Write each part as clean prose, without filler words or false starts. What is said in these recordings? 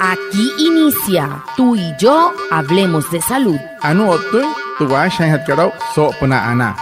Aquí inicia Tú y Yo Hablemos de Salud. Anu otu tu wa shan hat karau so puna ana.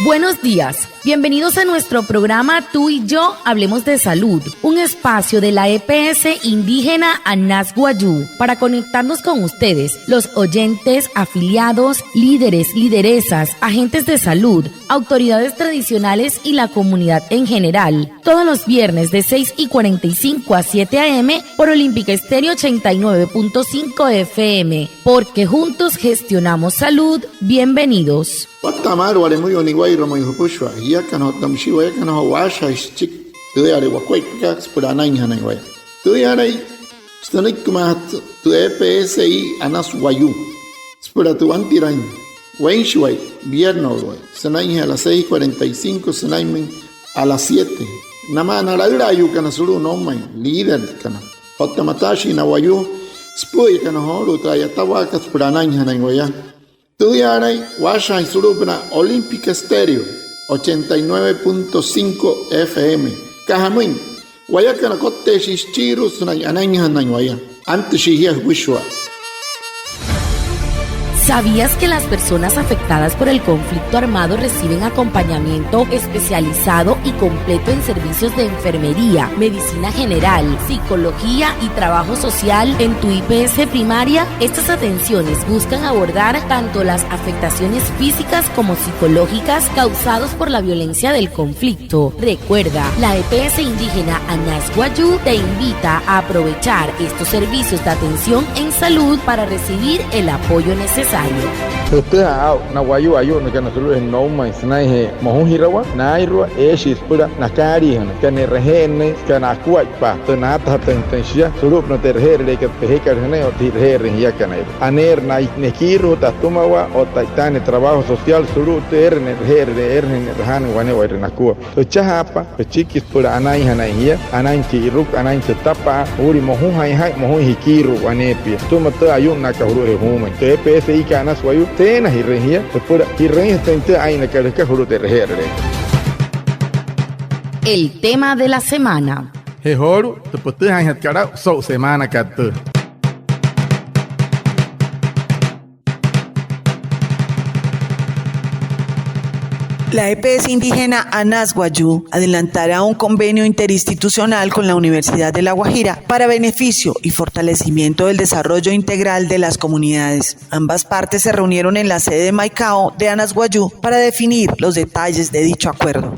Buenos días, bienvenidos a nuestro programa Tú y Yo Hablemos de Salud, un espacio de la EPS indígena Anas Wayuu para conectarnos con ustedes, los oyentes, afiliados, líderes, lideresas, agentes de salud, autoridades tradicionales y la comunidad en general, todos los viernes de 6:45 a 7 a.m. por Olímpica Estéreo 89.5 FM, porque juntos gestionamos salud. Bienvenidos. Watamar wale muy oniguay romo yupushwa ya kana tamshi wa kana washa chik tu are wa kwai kaks pura nine hanai tu are stanik kuma tu EPSI Anas Wayuu spura tu antiran wenshwai viernes sanai a las 6:45 sanai a las 7 nama naraira yu kana suru no mai líder kana otamatashi na Wayuu spui kana horu ta ya tawakas pura nine hanai ya Tudiaray, Washa y Surupna, Olímpica Estéreo, 89.5 FM. Cajamuin, Guayacana Cote Shichiru, Sunay Anaña Nañuaya, antes Shihia Wishwa. ¿Sabías que las personas afectadas por el conflicto armado reciben acompañamiento especializado y completo en servicios de enfermería, medicina general, psicología y trabajo social en tu IPS primaria? Estas atenciones buscan abordar tanto las afectaciones físicas como psicológicas causadas por la violencia del conflicto. Recuerda, la EPS indígena Anas Wayuu te invita a aprovechar estos servicios de atención en salud para recibir el apoyo necesario. Na Wayuu ayu na kana sulu no mai snai he mohun hirawa na irwa eshis pura na kari han kana rehene kana kuat pa na ta tensia sulu no terher le ke pehekar ne o terher ya kana aner na nekiru ta tumawa o taitane trabajo social sulu ter ne her han wane wa na ku to chahapa chikis pura anai hanai anai ki iruk anai se tapa uri mohun hai mohun hikiru wane pi tumata ayu na ka huru he huma te EPSI Anas Wayuu tena hirrehia pura hirrehia tente aina ka huru terher. El tema de la semana. He horu te pote han hat karau so semana kat. La EPS indígena Anas Wayuu adelantará un convenio interinstitucional con la Universidad de La Guajira para beneficio y fortalecimiento del desarrollo integral de las comunidades. Ambas partes se reunieron en la sede de Maicao de Anas Wayuu para definir los detalles de dicho acuerdo.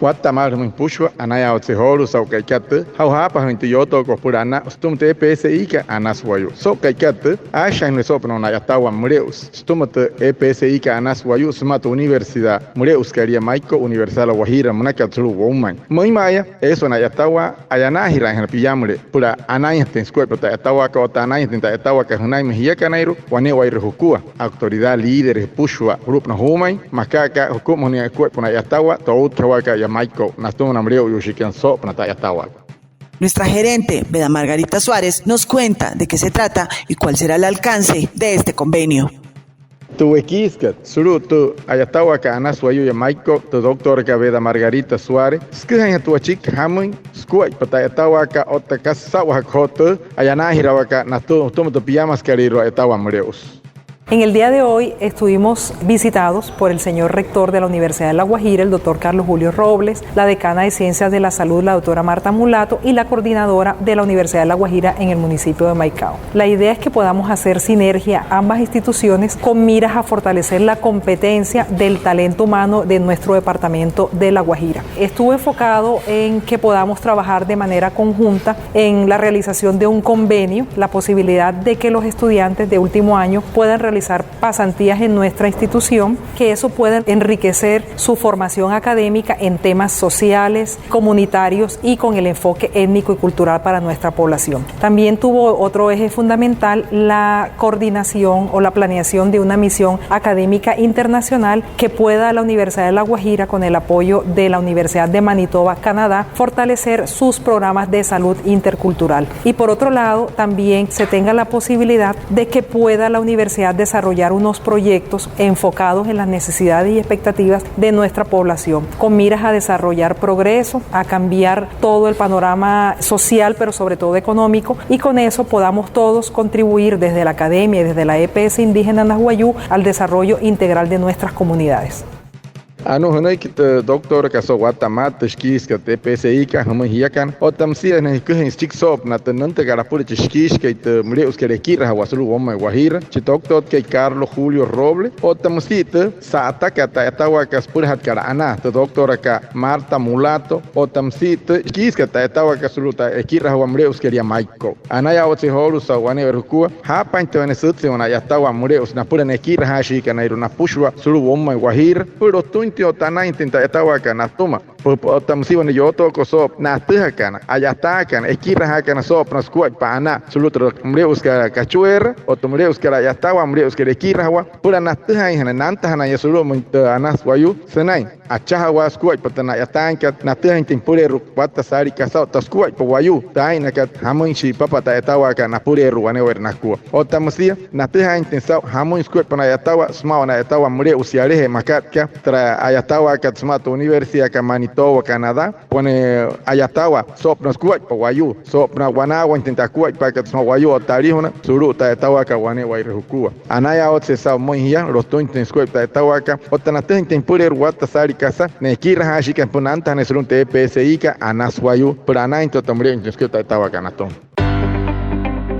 Watamar min pushwa anaya otsehoru so kaikat hauhapa hintiyoto ko purana stumte EPSI ka Anas Wayuu so kaikat asha ne sopno na yatawa mureus stumte EPSI ka Anas Wayuu sumata universidad mureus karia maiko universidad La Guajira manaka tru woman muy maya eso na yatawa ayana hiran piyamure pura anaya tenskue pata yatawa ka otanaya tinta yatawa ka hunai mehia kanairu wane wairu hukua autoridad líderes pushwa grupo na humai makaka hukumu ni kue puna yatawa to kawaka Maiko, Nuestra gerente, Beda Margarita Suárez, nos cuenta de qué se trata y cuál será el alcance de este convenio. Tu equisca, suru tu ayatawa ka Anas Wayuu ya Maiko, tu doctor ka Beda Margarita Suárez, skhan tu chik hamun, skuai patayatawa ka otakasawa koto, ayanahirawa ka nato tomato pijamas kariro ayatawa mureus. En el día de hoy estuvimos visitados por el señor rector de la Universidad de La Guajira, el doctor Carlos Julio Robles, la decana de Ciencias de la Salud, la doctora Marta Mulato, y la coordinadora de la Universidad de La Guajira en el municipio de Maicao. La idea es que podamos hacer sinergia ambas instituciones con miras a fortalecer la competencia del talento humano de nuestro departamento de La Guajira. Estuvo enfocado en que podamos trabajar de manera conjunta en la realización de un convenio, la posibilidad de que los estudiantes de último año puedan realizar pasantías en nuestra institución, que eso puede enriquecer su formación académica en temas sociales, comunitarios y con el enfoque étnico y cultural para nuestra población. También tuvo otro eje fundamental, la coordinación o la planeación de una misión académica internacional que pueda la Universidad de La Guajira, con el apoyo de la Universidad de Manitoba, Canadá, fortalecer sus programas de salud intercultural. Y por otro lado, también se tenga la posibilidad de que pueda la Universidad de desarrollar unos proyectos enfocados en las necesidades y expectativas de nuestra población, con miras a desarrollar progreso, a cambiar todo el panorama social, pero sobre todo económico, y con eso podamos todos contribuir desde la academia y desde la EPS Indígena Anas Wayuu al desarrollo integral de nuestras comunidades. Hanay kita doktor ka so watamat tashkis ka TPSI ka hamahiakan o tamsia na kuhin stik sop na tenante gara pura tashkis ka te mure uskere kira wasulu woma wahira chi doktor ka Carlos Julio Robles o tamsita sa ataka ta etawa ka pura hat kara ana te doktor ka Marta Mulato o tamsita skis ka ta etawa ka suluta kira wa mure uskere Michael anaya o se holu sa wane verkua ha panto ne sutse ona ya tawa mure usna pura ne kira ha shi ka na iruna pushwa sulu woma wahira pero tio tanah intenta etawa kana tuma tamsiwa ne yoto ko sop na tehakana ayata kana ekira kana sop na skuat pana sulutra mre uska kachuer o tumre uska ayatawa mre uska ekira hawa pura na tehai hana nanta hana yasulu munta Anas Wayuu senai achaha wa skuat patana yatanka na tehai timpure rukwata sari kasa ta skuat pa Wayuu tai na kat hamun shi papa ta etawa kana pure ruwane werna ku o tamsia na tehai tinsa hamun skuat pana yatawa sma na yatawa mre usiarehe makatka tra ayatawa katsmato universidad ka Manitoba Canadá pone ayatawa sopna skuat pa Wayuu sopna wanawa intenta kuat pa katsma Wayuu otarihona suru ta yatawa ka wane wairehukua anaya otse sa moihia rosto inten skuat ta yatawa ka otanate inten pure ruata sari casa ne kira hashi ka punanta ne surun TPSI ka Anas Wayuu prana into tambre inten skuat ta yatawa ka naton.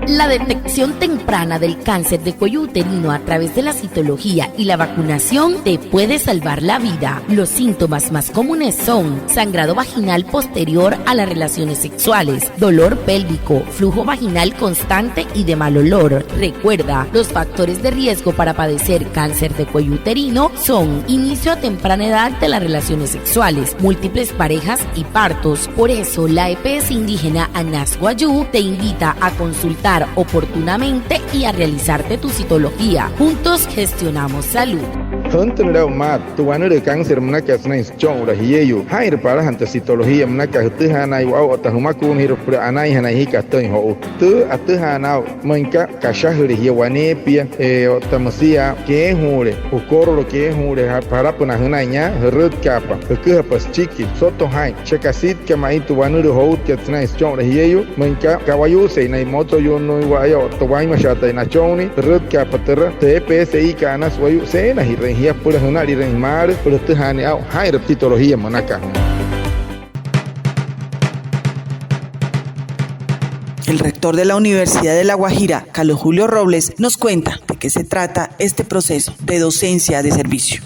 La detección temprana del cáncer de cuello uterino a través de la citología y la vacunación te puede salvar la vida. Los síntomas más comunes son sangrado vaginal posterior a las relaciones sexuales, dolor pélvico, flujo vaginal constante y de mal olor. Recuerda, los factores de riesgo para padecer cáncer de cuello uterino son inicio a temprana edad de las relaciones sexuales, múltiples parejas y partos. Por eso, la EPS Indígena Anas Wayuu te invita a consultar oportunamente y a realizarte tu citología. Juntos gestionamos salud. Hunten leo mat tuwana de cáncer mnaka snains chong ura hiyeyu hair para hanta citología mnaka hutihana iwa otahuma kun hiro pura anai hana hika toin ho tu atihana manka kashahuri hiwane pia otamasia ke hure ukoro lo ke hure para puna hunanya herut kapa kuha pas chiki soto hai chekasit ke mai tuwana de ho ke snains chong ura hiyeyu manka kawayu se nai moto yo no iwa yo towai mashata na chongni herut kapa ter TPSI ka Anas Wayuu se na hire hiya pura hunari remar pura tehani au hai reptitología manaka. El rector de la Universidad de La Guajira, Carlos Julio Robles, nos cuenta de qué se trata este proceso de docencia de servicio.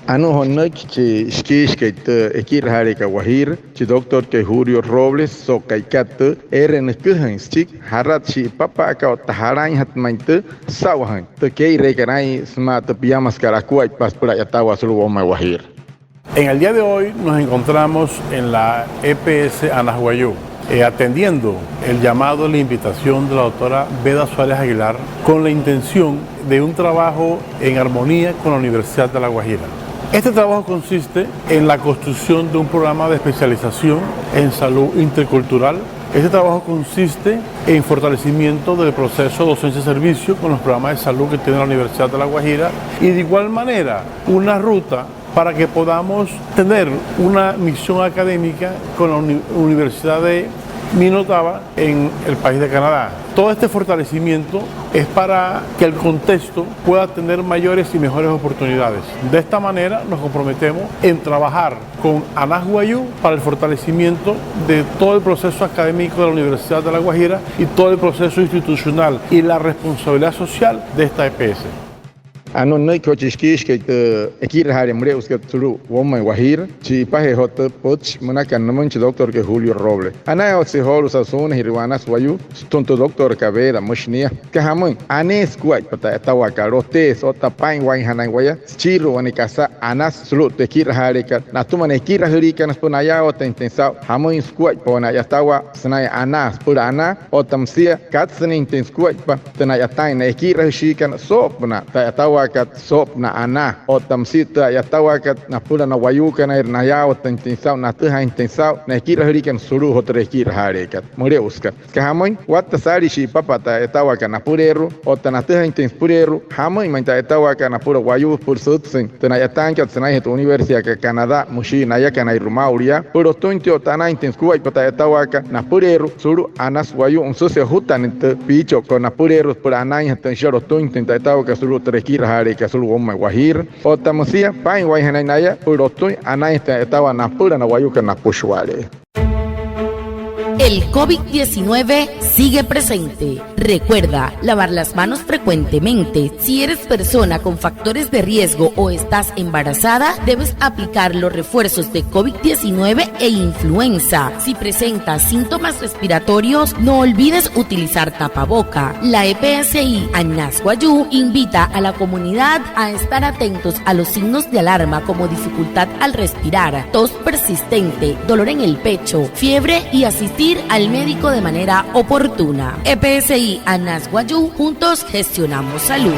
Anu honak chi skish ke ekir hari ka Guajira chi doctor ke Julio Robles so kaikat eren kuhan stik harat chi papa ka taharan hat mainte sawahan te ke rekanai sma te piamas karakuai pas pura yatawa sulu woma Guajira. En el día de hoy nos encontramos en la EPS Anas Wayuu atendiendo el llamado, la invitación de la doctora Beda Suárez Aguilar con la intención de un trabajo en armonía con la Universidad de La Guajira. Este trabajo consiste en la construcción de un programa de especialización en salud intercultural. Este trabajo consiste en fortalecimiento del proceso docencia-servicio con los programas de salud que tiene la Universidad de La Guajira y de igual manera una ruta para que podamos tener una misión académica con la Universidad de Minotaba en el país de Canadá. Todo este fortalecimiento es para que el contexto pueda tener mayores y mejores oportunidades. De esta manera nos comprometemos en trabajar con Anas Wayuu para el fortalecimiento de todo el proceso académico de la Universidad de La Guajira y todo el proceso institucional y la responsabilidad social de esta EPS. Anu noi kochiskish ke ekir hari mre uska tulu woma Guajira chi pahe hot poch manaka namun chi doctor ke Julio Robles ana o se holu sa sone Anas Wayuu tonto doctor ka Beda mushnia ka hamun anes kuat pata tawa ka rotes ota pain wain hanan waya chiro ani kasa Anas sulu te kir hari ka natuma ne kir hari ka nas punaya ota intensa hamun skuat pona ya tawa snai Anas pura ana otamsia katsani intens kuat pa tena ya tain ne kir hari ka sopna ta tawa tawakat sop na ana o tamsita ya tawakat na pura na wayuka na irnayao tensao na tuha intensao na kira hurikan suru hotre kira harekat moreuska kahamoy wata sari shi papata etawaka na pureru o tana tuha intens pureru hamoy manta etawaka na pura wayu pur sutsin tana yatanka tsana het universidad ka Canadá mushi na yaka na irmauria puro tontio tana intens kuwa ipata etawaka na pureru suru anas wayu un socio hutan picho con na pureru pura anay tan shoro tontio etawaka suru tre kira harekat suru omma wahir o tamusia pain waihanaya puro toy anay etawa na pura na wayuka na pushwale. El COVID-19 sigue presente. Recuerda lavar las manos frecuentemente. Si eres persona con factores de riesgo o estás embarazada, debes aplicar los refuerzos de COVID-19 e influenza. Si presentas síntomas respiratorios, no olvides utilizar tapaboca. La EPSI Anasguayú invita a la comunidad a estar atentos a los signos de alarma como dificultad al respirar, tos persistente, dolor en el pecho, fiebre y asistir al médico de manera oportuna. EPSI Anasguayú, juntos gestionamos salud.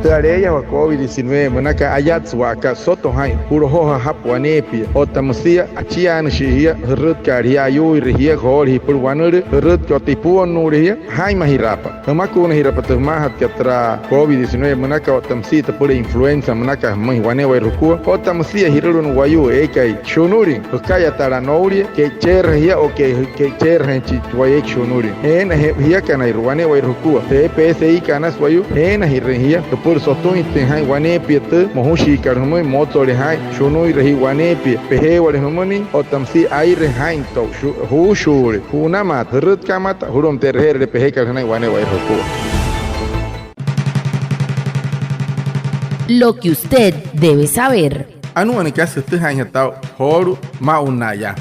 Tareya wa COVID-19 manaka ayatswaka soto hai puro hoha hapwanepi otamusia achian shihia rut karia yu rihia hol pur wanur rut kotipuon nurihia hai mahirapa hamaku hirapa tmahat katra COVID-19 manaka otamsita pur influenza manaka mahwane wa ruku otamusia hirun wayu ekai shunuri hukaya taranori ke cherhia o ke cherhen chitwaye shunuri en hia kana irwane wa ruku TPSI kana wayu en hirhia pur soto ite hai wanepi te mohushi karhumoi motore hai shunui rehi wanepi pehe wale humoni otamsi aire hai to hu shure hunama rut kamata hurum terhere pehe karhunai wane wa ruku. Lo que usted debe saber. Anu ane kasi te hai hatau horu maunaya.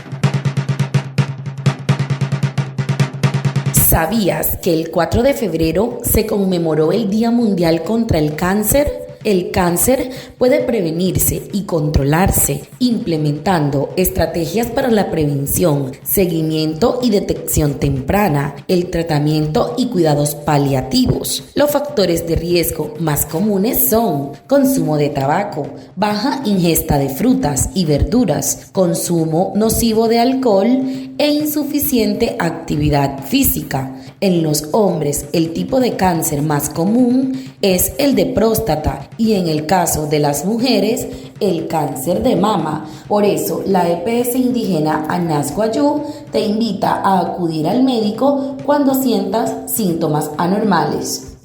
¿Sabías que el 4 de febrero se conmemoró el Día Mundial contra el Cáncer? El cáncer puede prevenirse y controlarse implementando estrategias para la prevención, seguimiento y detección temprana, el tratamiento y cuidados paliativos. Los factores de riesgo más comunes son consumo de tabaco, baja ingesta de frutas y verduras, consumo nocivo de alcohol e insuficiente actividad física. En los hombres, el tipo de cáncer más común es el de próstata y en el caso de las mujeres, el cáncer de mama. Por eso, la EPS indígena Anasguayú te invita a acudir al médico cuando sientas síntomas anormales.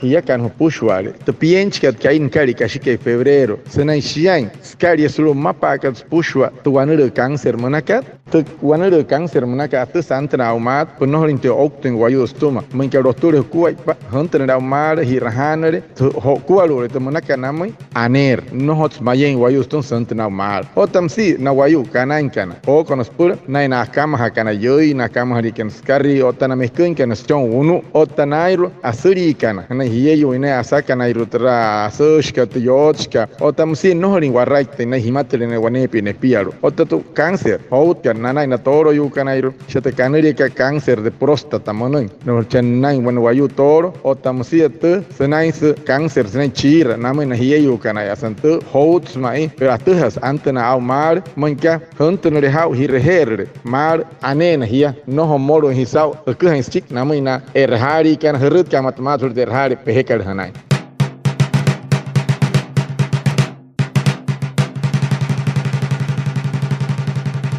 Ia kan pushwale te piench kat kain kari kashike febrero senai shian skari sulu mapa kat pushwa tu wanere cáncer manakat tu wanere cáncer manakat tu santra umat penuh inte okten wayu stoma menka doctor kuai pa hanten da mar hirahanere tu kualure tu manakat namai aner no hot mayen wayu ston santra mar otamsi na wayu kanan kana o konospur na kama hakana yoi na kama hariken skari otana mekun kana ston unu otanairo asuri kana hiyeyo ine asaka na irutra asoshka tyochka otamsi nohrin warraite na himatele ne wanepi ne piaro otatu cáncer houtka nana na toro yu kanairu shate kanari ka cáncer de próstata monoin no chanai wan wayu toro otamsi te senais cáncer senai chira namai na hiyeyo kanai asantu houts mai pero atuhas antena au mar manka huntene re hau hireher mar anena hiya no homoro hisau kuhan stick namai na erhari kan herut ka matmatur derhari pehe hanai.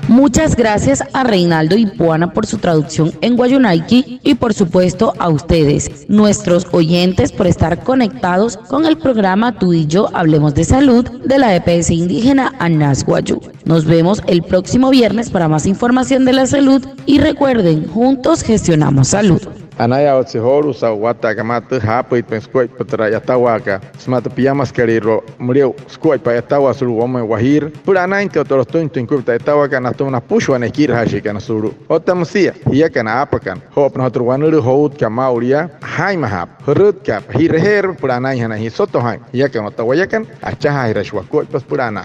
Muchas gracias a Reinaldo Ipuana por su traducción en Guayunaiki y por supuesto a ustedes, nuestros oyentes, por estar conectados con el programa Tú y Yo Hablemos de Salud de la EPS indígena Anasguayú. Nos vemos el próximo viernes para más información de la salud y recuerden, juntos gestionamos salud. Anaya otsehoru sa wata kamata hapait pen squai patra yatawaka smata pijamas kariro muriu squai pa yatawa suru wama wahir pura nainte otros tuntu inkupta yatawaka na tona pushwa ne kir hashi kana suru otamsia hiya kana apakan hop na otro wanuru hout kamauria haima hap hurut kap hirher pura nai hana hisoto haim hiya kana tawayakan achaha hirashwa koi pas purana.